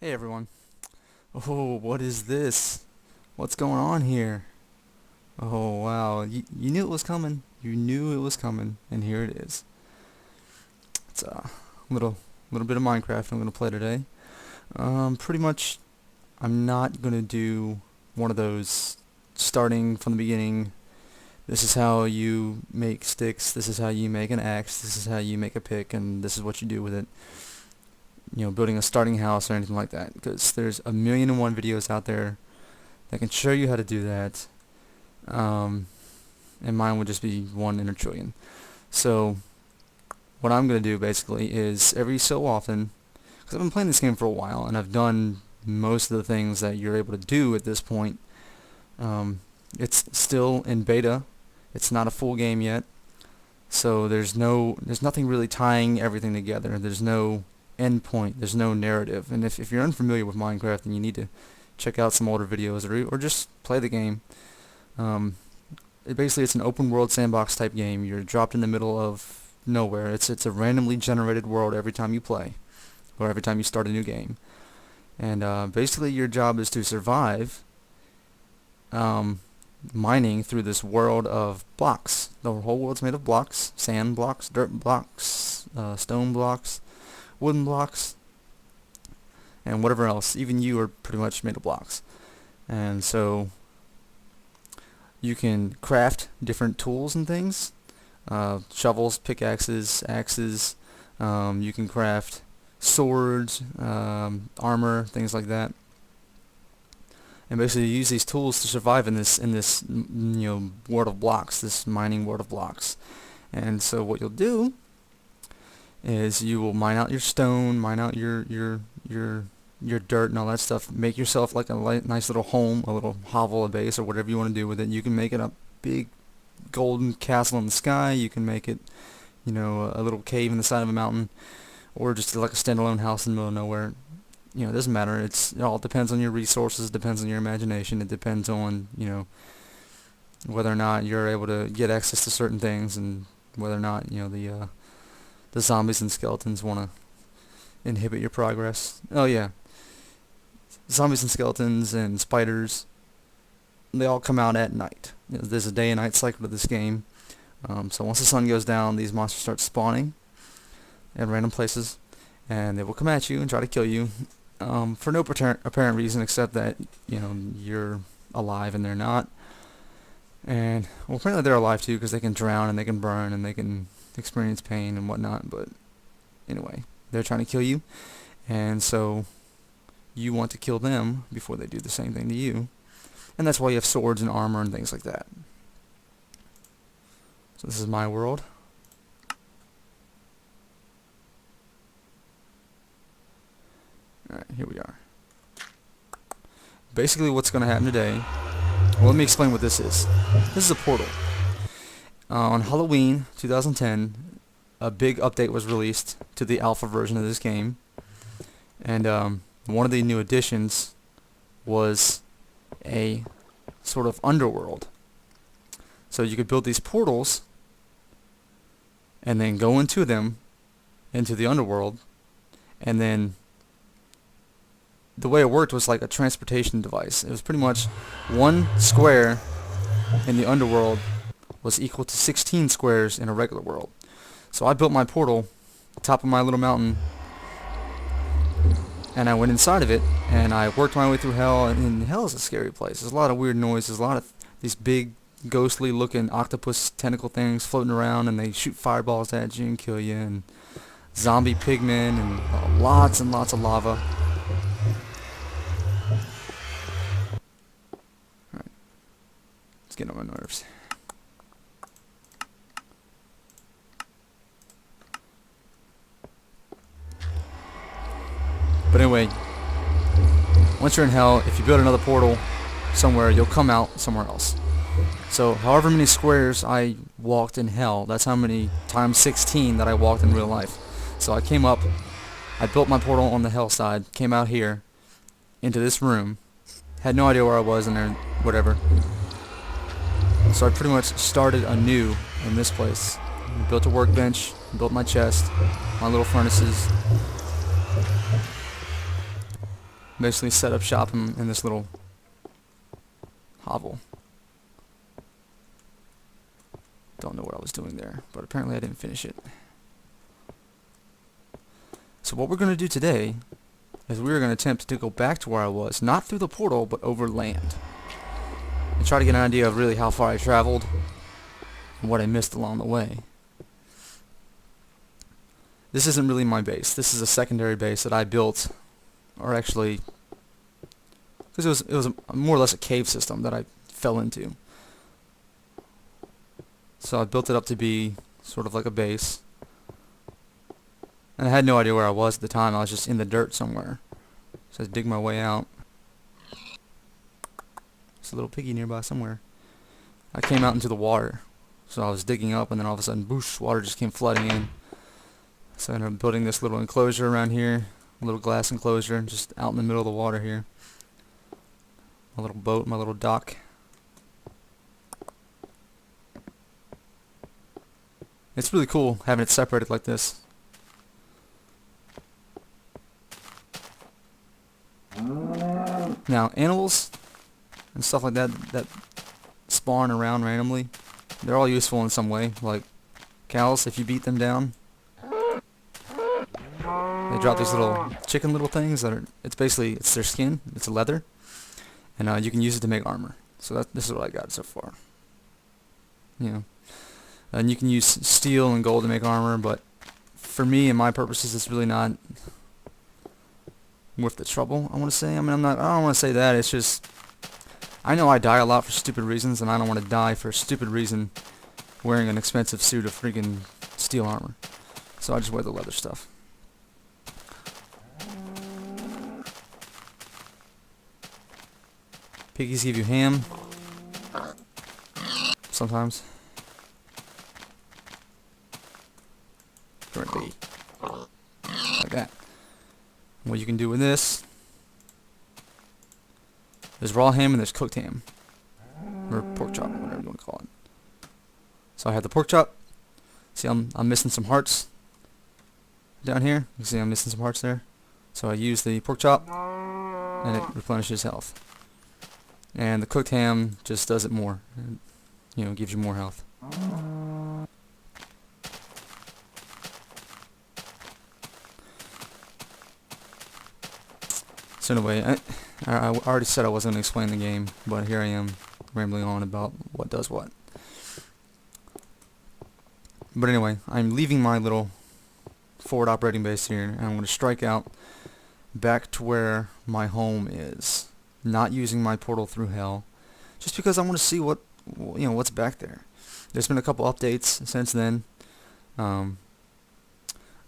Hey everyone. Oh, what is this? What's going on here? Oh wow, you knew it was coming. You knew it was coming, and here it is. It's a little bit of Minecraft I'm gonna play today. Pretty much, I'm not gonna do one of those starting from the beginning. This is how you make sticks. This is how you make an axe. This is how you make a pick, and this is what you do with it. Building a starting house or anything like that, because there's a million and one videos out there that can show you how to do that, and mine would just be one in a trillion. So what I'm going to do basically is every so often, because I've been playing this game for a while and I've done most of the things that you're able to do at this point. It's still in beta. It's not a full game yet, so there's nothing really tying everything together. There's no end point, there's no narrative, and if you're unfamiliar with Minecraft, then you need to check out some older videos or just play the game. Basically it's an open world sandbox type game. You're dropped in the middle of nowhere. It's a randomly generated world every time you play, or every time you start a new game, and basically your job is to survive mining through this world of blocks. The whole world's made of blocks: sand blocks, dirt blocks, stone blocks, wooden blocks, and whatever else. Even you are pretty much made of blocks. And so you can craft different tools and things, shovels, pickaxes, axes. You can craft swords, armor, things like that. And basically you use these tools to survive in this world of blocks, this mining world of blocks. And so what you'll do is you will mine out your stone, mine out your dirt and all that stuff, make yourself like a nice little home, a little hovel, a base, or whatever you want to do with it. You can make it a big golden castle in the sky. You can make it, a little cave in the side of a mountain, or just like a standalone house in the middle of nowhere. It doesn't matter. It all depends on your resources, depends on your imagination. It depends on, whether or not you're able to get access to certain things, and whether or not, the zombies and skeletons want to inhibit your progress. Oh yeah, zombies and skeletons and spiders, they all come out at night. There's a day and night cycle to this game. So once the sun goes down, these monsters start spawning at random places, and they will come at you and try to kill you, for no apparent reason except that you're alive and they're not. And well, apparently they're alive too, because they can drown and they can burn and they can experience pain and whatnot. But anyway, they're trying to kill you, and so you want to kill them before they do the same thing to you, and that's why you have swords and armor and things like that. So this is my world. Alright, here we are. Basically what's going to happen today, well, let me explain what this is. This is a portal. On Halloween 2010, a big update was released to the alpha version of this game, and one of the new additions was a sort of underworld. So you could build these portals and then go into them, into the underworld, and then the way it worked was like a transportation device. It was pretty much one square in the underworld was equal to 16 squares in a regular world. So I built my portal top of my little mountain, and I went inside of it, and I worked my way through hell. And hell is a scary place. There's a lot of weird noises, a lot of these big ghostly looking octopus tentacle things floating around, and they shoot fireballs at you and kill you, and zombie pigmen, and lots and lots of lava. Alright, it's getting on my nerves. But anyway, once you're in hell, if you build another portal somewhere, you'll come out somewhere else. So however many squares I walked in hell, that's how many times 16 that I walked in real life. So I came up, I built my portal on the hell side, came out here into this room, had no idea where I was in there, whatever. So I pretty much started anew in this place. I built a workbench, built my chest, my little furnaces. basically set up shop in this little hovel. Don't know what I was doing there, but apparently I didn't finish it. So what we're going to do today is we're going to attempt to go back to where I was, not through the portal, but over land. And try to get an idea of really how far I traveled and what I missed along the way. This isn't really my base. This is a secondary base that I built, or actually, because it was more or less a cave system that I fell into. So I built it up to be sort of like a base. And I had no idea where I was at the time. I was just in the dirt somewhere. So I dig my way out. There's a little piggy nearby somewhere. I came out into the water. So I was digging up, and then all of a sudden, boosh, water just came flooding in. So I ended up building this little enclosure around here. A little glass enclosure, just out in the middle of the water here. My little boat, my little dock. It's really cool having it separated like this. Now, animals and stuff like that that spawn around randomly, they're all useful in some way. Like cows, if you beat them down, they drop these little chicken little things that are, it's their skin, it's leather, and you can use it to make armor. So this is what I got so far. You know, and you can use steel and gold to make armor, but for me and my purposes, it's really not worth the trouble, I want to say. I mean, I don't want to say that. It's just, I know I die a lot for stupid reasons, and I don't want to die for a stupid reason wearing an expensive suit of freaking steel armor. So I just wear the leather stuff. Piggies give you ham. Sometimes. Currently. Like that. What you can do with this, there's raw ham and there's cooked ham, or pork chop, whatever you want to call it. So I have the pork chop. See, I'm missing some hearts down here. You see, I'm missing some hearts there. So I use the pork chop, and it replenishes health. And the cooked ham just does it more. It, you know, gives you more health. So anyway, I already said I wasn't going to explain the game, but here I am rambling on about what does what. But anyway, I'm leaving my little forward operating base here, and I'm going to strike out back to where my home is, not using my portal through hell, just because I want to see what's back there. There's been a couple updates since then.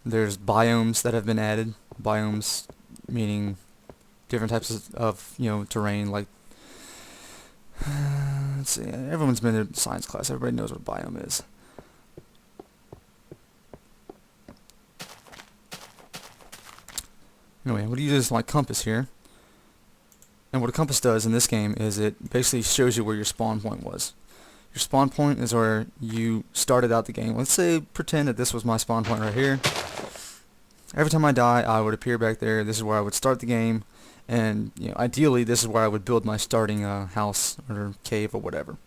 There's biomes that have been added. Biomes meaning different types of terrain, like let's see, everyone's been in science class, everybody knows what a biome is. Anyway, I'm going to use my compass here, and what a compass does in this game is it basically shows you where your spawn point was. Your spawn point is where you started out the game. Let's say, pretend that this was my spawn point right here. Every time I die, I would appear back there. This is where I would start the game. And ideally, this is where I would build my starting house or cave or whatever.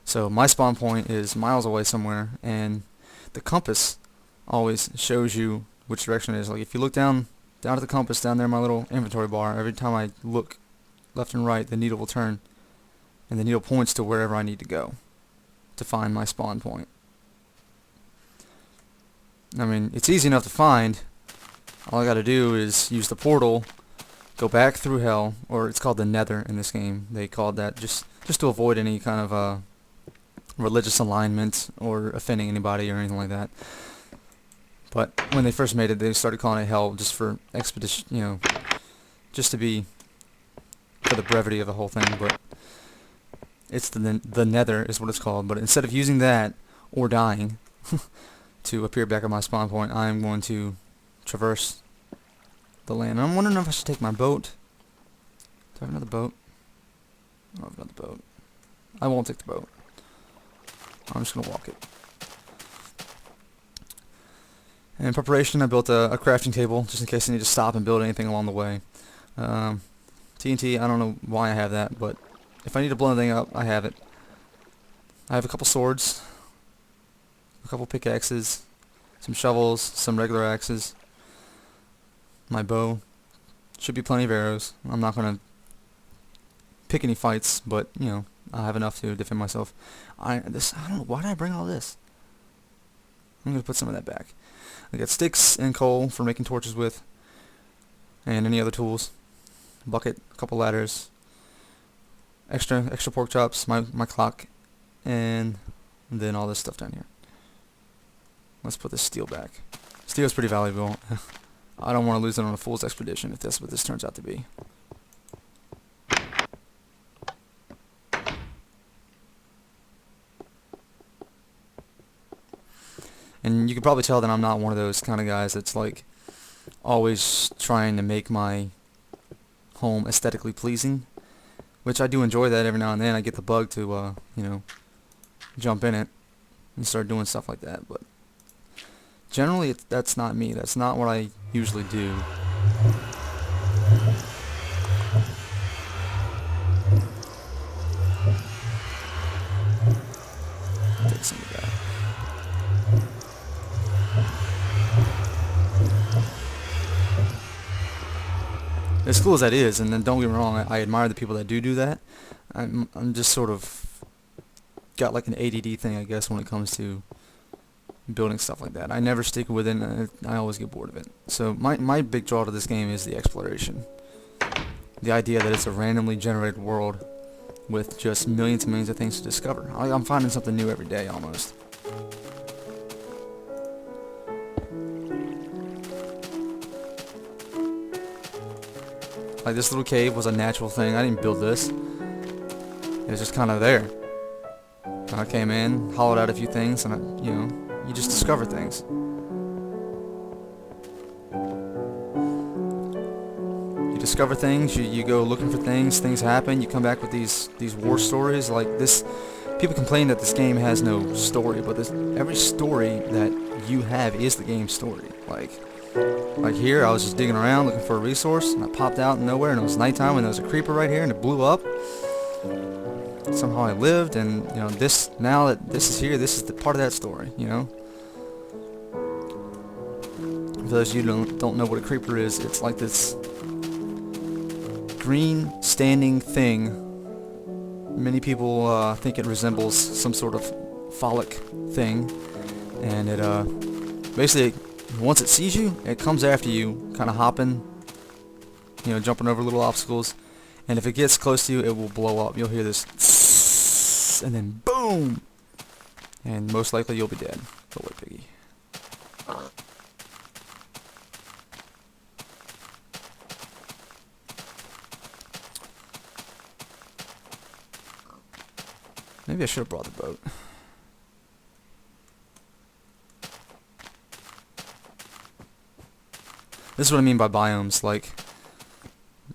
So my spawn point is miles away somewhere, and the compass always shows you which direction it is. Like if you look down at the compass down there in my little inventory bar, every time I look left and right, the needle will turn, and the needle points to wherever I need to go to find my spawn point. I mean, it's easy enough to find. All I got to do is use the portal. Go back through hell, or it's called the Nether in this game. They called that just to avoid any kind of religious alignment or offending anybody or anything like that. But when they first made it, they started calling it hell just for expedition, just to be for the brevity of the whole thing. But it's the Nether is what it's called. But instead of using that or dying to appear back at my spawn point, I'm going to traverse the land. I'm wondering if I should take my boat. Do I have another boat? I don't have another boat. I won't take the boat. I'm just going to walk it. And in preparation, I built a crafting table, just in case I need to stop and build anything along the way. Um, TNT, I don't know why I have that, but if I need to blow anything up, I have it. I have a couple swords, a couple pickaxes, some shovels, some regular axes, my bow. Should be plenty of arrows. I'm not gonna pick any fights, but you know, I have enough to defend myself. I don't know, why did I bring all this? I'm gonna put some of that back. I got sticks and coal for making torches with, and any other tools. Bucket, a couple ladders, extra pork chops, my clock, and then all this stuff down here. Let's put this steel back. Steel is pretty valuable. I don't want to lose it on a fool's expedition if that's what this turns out to be. And you can probably tell that I'm not one of those kind of guys that's like always trying to make my home aesthetically pleasing, which I do enjoy that every now and then. I get the bug to you know, jump in it and start doing stuff like that, but generally that's not me. That's not what I usually do. Take some of that. As cool as that is, and then don't get me wrong, I admire the people that do that. I'm just sort of got like an ADD thing, I guess, when it comes to building stuff like that. I never stick with it, and I always get bored of it. So my big draw to this game is the exploration. The idea that it's a randomly generated world with just millions and millions of things to discover. I'm finding something new every day, almost. Like, this little cave was a natural thing. I didn't build this. It was just kind of there. I came in, hollowed out a few things, and you know, you just discover things. You discover things. You go looking for things. Things happen. You come back with these war stories like this. People complain that this game has no story, but every story that you have is the game's story. Like here, I was just digging around looking for a resource, and I popped out in nowhere, and it was nighttime, and there was a creeper right here, and it blew up. Somehow I lived, and you know, now that this is here, this is the part of that story, you know. For those of you who don't know what a creeper is, it's like this green standing thing. Many people think it resembles some sort of phallic thing, and it basically, once it sees you, it comes after you, kind of hopping, you know, jumping over little obstacles, and if it gets close to you, it will blow up. You'll hear this tss, and then boom, and most likely you'll be dead. Go away, piggy. Maybe I should have brought the boat. This is what I mean by biomes. Like,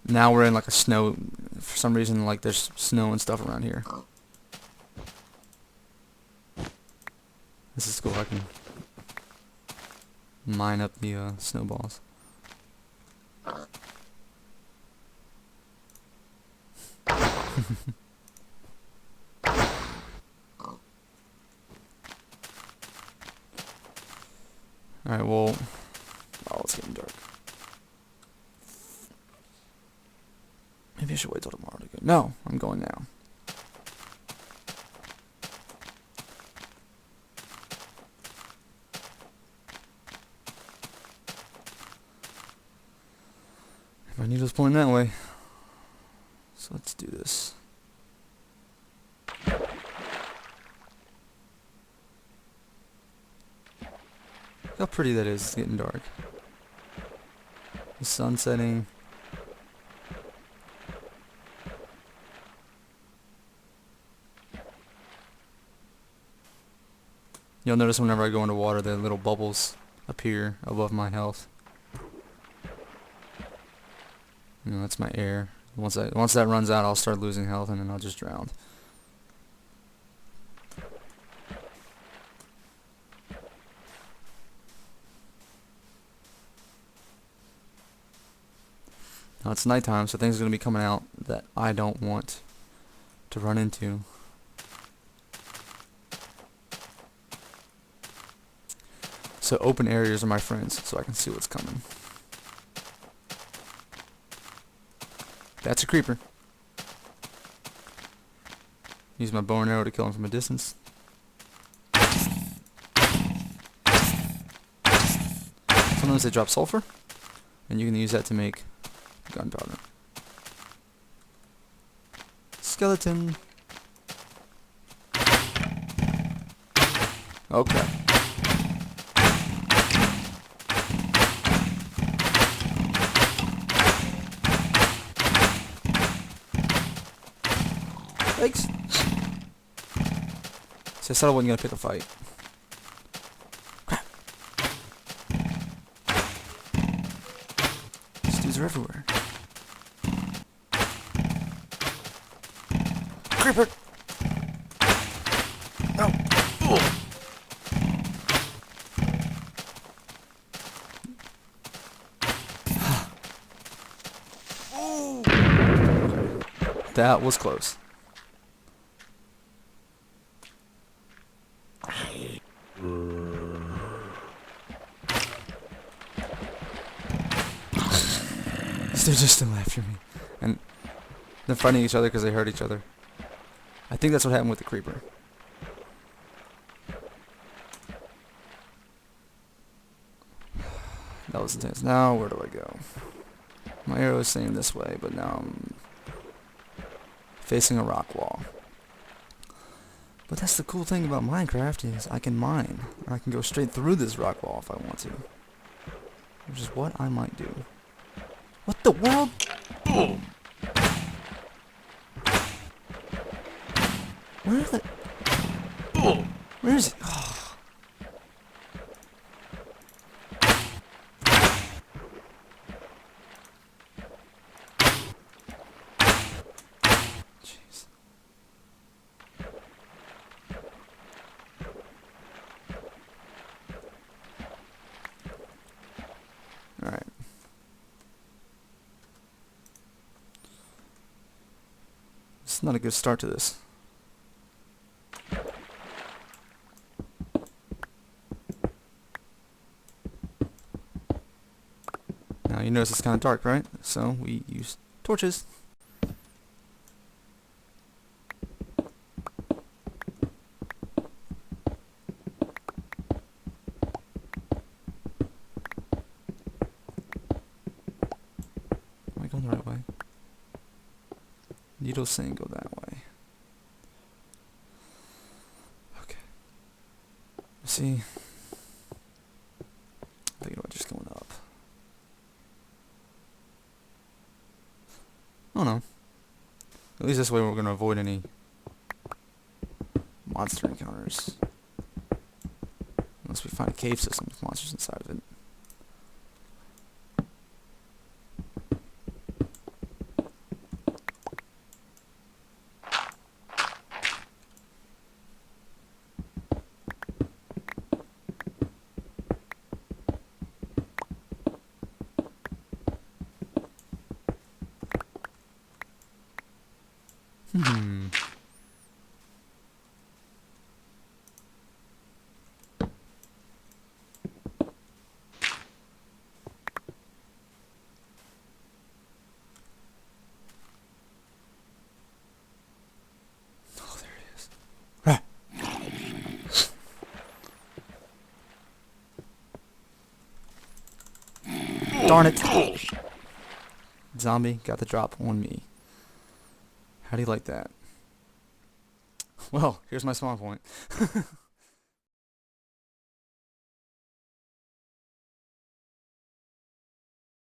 now we're in like a snow. For some reason, like there's snow and stuff around here. This is cool. I can mine up the snowballs. Alright, well, oh, it's getting dark. Maybe I should wait till tomorrow to go. No, I'm going now. If I need was pointing that way. So let's do this. Look how pretty that is. It's getting dark. The sun setting. You'll notice whenever I go into water, the little bubbles appear above my health. You know, that's my air. Once that runs out, I'll start losing health, and then I'll just drown. Now it's nighttime, so things are going to be coming out that I don't want to run into. So open areas are my friends, so I can see what's coming. That's a creeper. Use my bow and arrow to kill him from a distance. Sometimes they drop sulfur, and you can use that to make gunpowder. Skeleton. Okay. Thanks. So I said I wasn't gonna pick a fight. Crap. These dudes are everywhere. Creeper! No! Okay. That was close. They're just still after me. And they're fighting each other because they hurt each other. I think that's what happened with the creeper. That was intense. Now, where do I go? My arrow is saying this way, but now I'm facing a rock wall. But that's the cool thing about Minecraft is I can mine. I can go straight through this rock wall if I want to. Which is what I might do. What the world? Boom. Where is it? Boom. Where is it? Oh. Jeez. All right. It's not a good start to this. Now you notice it's kind of dark, right? So we use torches. Am I going the right way? Needles saying go that way. Okay. See, I'm thinking about just going up. Oh no. At least this way we're going to avoid any monster encounters. Unless we find a cave system with monsters inside of it. Oh, there it is. Ah. Darn it. Zombie got the drop on me. How do you like that? Well, here's my spawn point.